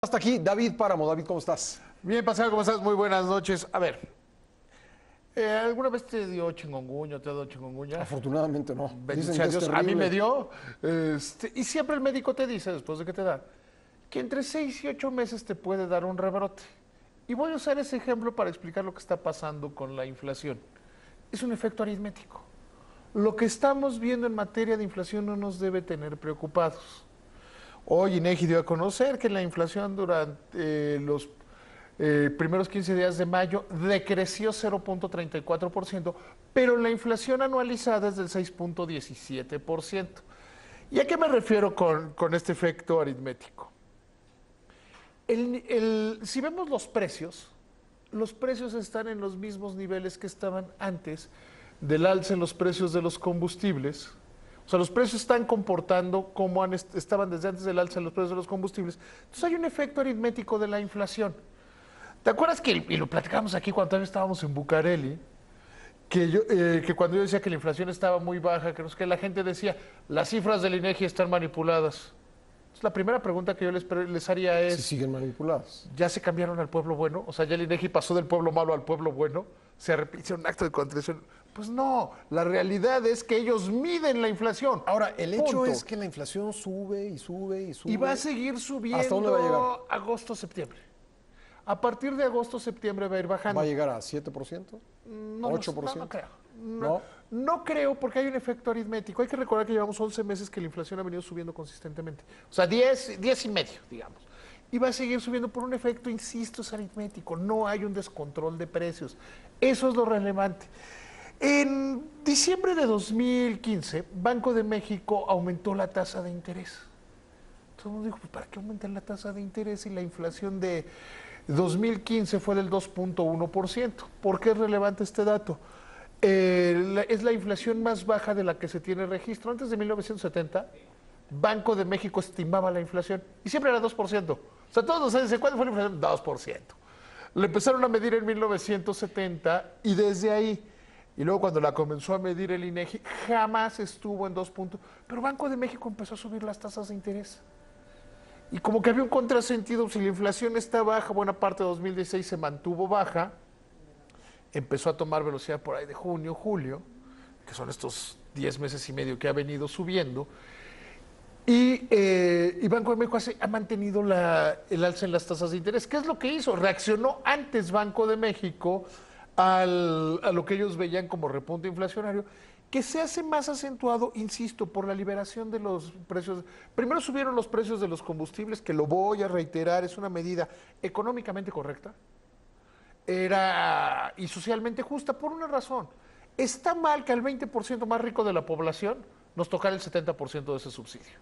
Hasta aquí, David Páramo. David, ¿cómo estás? Bien, Pascal, ¿cómo estás? Muy buenas noches. A ver, ¿alguna vez te dio chikungunya? ¿Te ha dado chikungunya? Afortunadamente no. Bendito Dicen sea que es Dios, a mí terrible. me dio. Y siempre el médico te dice, después de que te da, que entre 6 y 8 meses te puede dar un rebrote. Y voy a usar ese ejemplo para explicar lo que está pasando con la inflación. Es un efecto aritmético. Lo que estamos viendo en materia de inflación no nos debe tener preocupados. Hoy INEGI dio a conocer que la inflación durante los primeros 15 días de mayo decreció 0.34%, pero la inflación anualizada es del 6.17%. ¿Y a qué me refiero con este efecto aritmético? Si vemos los precios están en los mismos niveles que estaban antes del alza en los precios de los combustibles. O sea, los precios están comportando como estaban desde antes del alza en los precios de los combustibles. Entonces hay un efecto aritmético de la inflación. ¿Te acuerdas y lo platicamos aquí cuando todavía estábamos en Bucareli, que cuando yo decía que la inflación estaba muy baja, que la gente decía, las cifras del INEGI están manipuladas? Entonces, la primera pregunta que yo les haría Si es, siguen manipulados. ¿ya se cambiaron al pueblo bueno? O sea, ¿ya el INEGI pasó del pueblo malo al pueblo bueno? ¿Se repite un acto de contrición? Pues no, la realidad es que ellos miden la inflación. Ahora, el hecho Punto. es que la inflación sube y sube y sube. Y va a seguir subiendo. ¿Hasta dónde va a llegar? Agosto, septiembre. A partir de agosto, septiembre va a ir bajando. ¿Va a llegar a 7%? No, ¿8%? no creo. ¿No? No creo, porque hay un efecto aritmético. Hay que recordar que llevamos 11 meses que la inflación ha venido subiendo consistentemente. O sea, 10 y medio, digamos. Y va a seguir subiendo por un efecto, insisto, es aritmético. No hay un descontrol de precios. Eso es lo relevante. En diciembre de 2015, Banco de México aumentó la tasa de interés. Todo el mundo dijo, pues, ¿para qué aumentar la tasa de interés si la inflación de 2015 fue del 2.1%? ¿Por qué es relevante este dato? Es la inflación más baja de la que se tiene registro. Antes de 1970, Banco de México estimaba la inflación y siempre era 2%. O sea, todos nos dicen, ¿cuándo fue la inflación? 2%. Le empezaron a medir en 1970 y desde ahí, y luego cuando la comenzó a medir el INEGI, jamás estuvo en 2 puntos. Pero Banco de México empezó a subir las tasas de interés. Y como que había un contrasentido, si la inflación está baja, buena parte de 2016 se mantuvo baja, empezó a tomar velocidad por ahí de junio, julio, que son estos 10 meses y medio que ha venido subiendo, y Banco de México ha mantenido el alza en las tasas de interés. ¿Qué es lo que hizo? Reaccionó antes Banco de México a lo que ellos veían como repunte inflacionario, que se hace más acentuado, insisto, por la liberación de los precios. Primero subieron los precios de los combustibles, que lo voy a reiterar, es una medida económicamente correcta y socialmente justa, por una razón. Está mal que al 20% más rico de la población nos tocara el 70% de ese subsidio.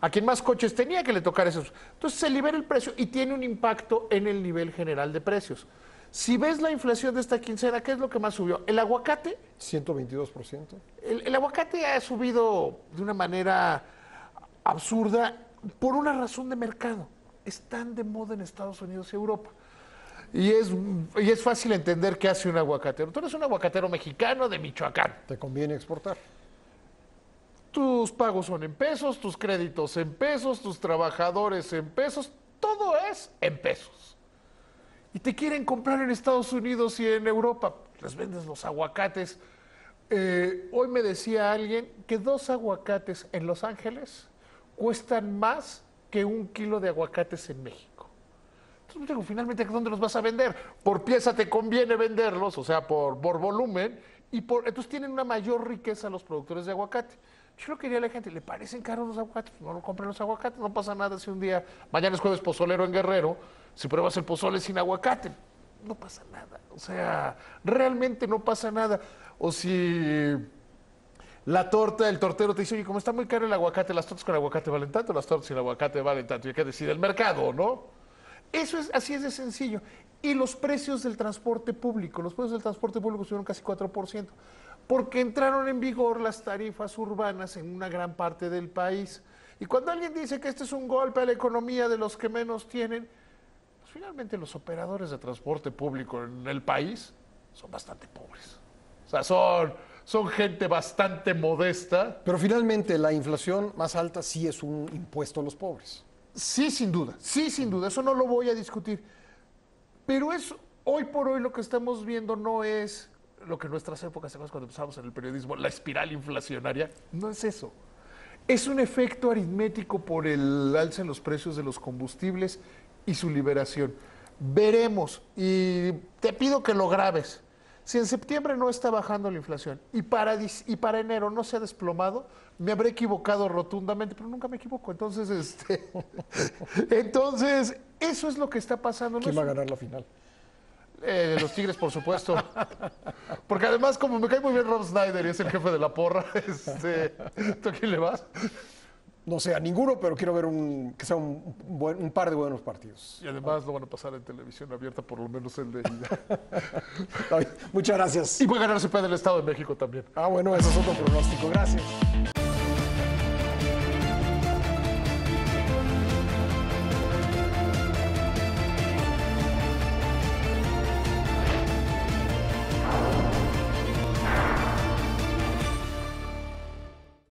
A quien más coches tenía que le tocar eso. Entonces se libera el precio y tiene un impacto en el nivel general de precios. Si ves la inflación de esta quincena, ¿qué es lo que más subió? El aguacate. 122%. El aguacate ha subido de una manera absurda por una razón de mercado. Están de moda en Estados Unidos y Europa. Y es fácil entender qué hace un aguacatero. Tú eres un aguacatero mexicano de Michoacán. ¿Te conviene exportar? Tus pagos son en pesos, tus créditos en pesos, tus trabajadores en pesos, todo es en pesos. Y te quieren comprar en Estados Unidos y en Europa, les vendes los aguacates. Hoy me decía alguien que 2 aguacates en Los Ángeles cuestan más que 1 kilo de aguacates en México. Entonces digo, finalmente, ¿dónde los vas a vender? Por pieza te conviene venderlos, o sea, por volumen, entonces tienen una mayor riqueza los productores de aguacate. Yo lo quería a la gente, ¿le parecen caros los aguacates? No lo compren los aguacates, no pasa nada si un día, mañana es jueves pozolero en Guerrero, si pruebas el pozole sin aguacate, no pasa nada. O sea, realmente no pasa nada. O si la torta, el tortero te dice, oye, como está muy caro el aguacate, las tortas con aguacate valen tanto, las tortas sin aguacate valen tanto, y hay que decide el mercado, ¿no? Así es de sencillo. Y los precios del transporte público, los precios del transporte público subieron casi 4%, porque entraron en vigor las tarifas urbanas en una gran parte del país. Y cuando alguien dice que este es un golpe a la economía de los que menos tienen, pues finalmente los operadores de transporte público en el país son bastante pobres. O sea, son gente bastante modesta. Pero finalmente la inflación más alta sí es un impuesto a los pobres. Sí, sin duda, eso no lo voy a discutir. Pero es, hoy por hoy lo que estamos viendo no es lo que en nuestras épocas, ¿sabes? Cuando empezamos en el periodismo, la espiral inflacionaria, no es eso. Es un efecto aritmético por el alza en los precios de los combustibles y su liberación. Veremos, y te pido que lo grabes. Si en septiembre no está bajando la inflación y para enero no se ha desplomado, me habré equivocado rotundamente, pero nunca me equivoco. Entonces, entonces eso es lo que está pasando. ¿Quién va a ganar la final? Los Tigres, por supuesto. Porque además, como me cae muy bien Rob Snyder y es el jefe de la porra, ¿tú a quién le vas? No sé, a ninguno, pero quiero ver que sea un par de buenos partidos. Y además lo van a pasar en televisión abierta, por lo menos el de ida. Muchas gracias. Y voy a ganar CP del Estado de México también. Bueno, ese es otro pronóstico. Gracias.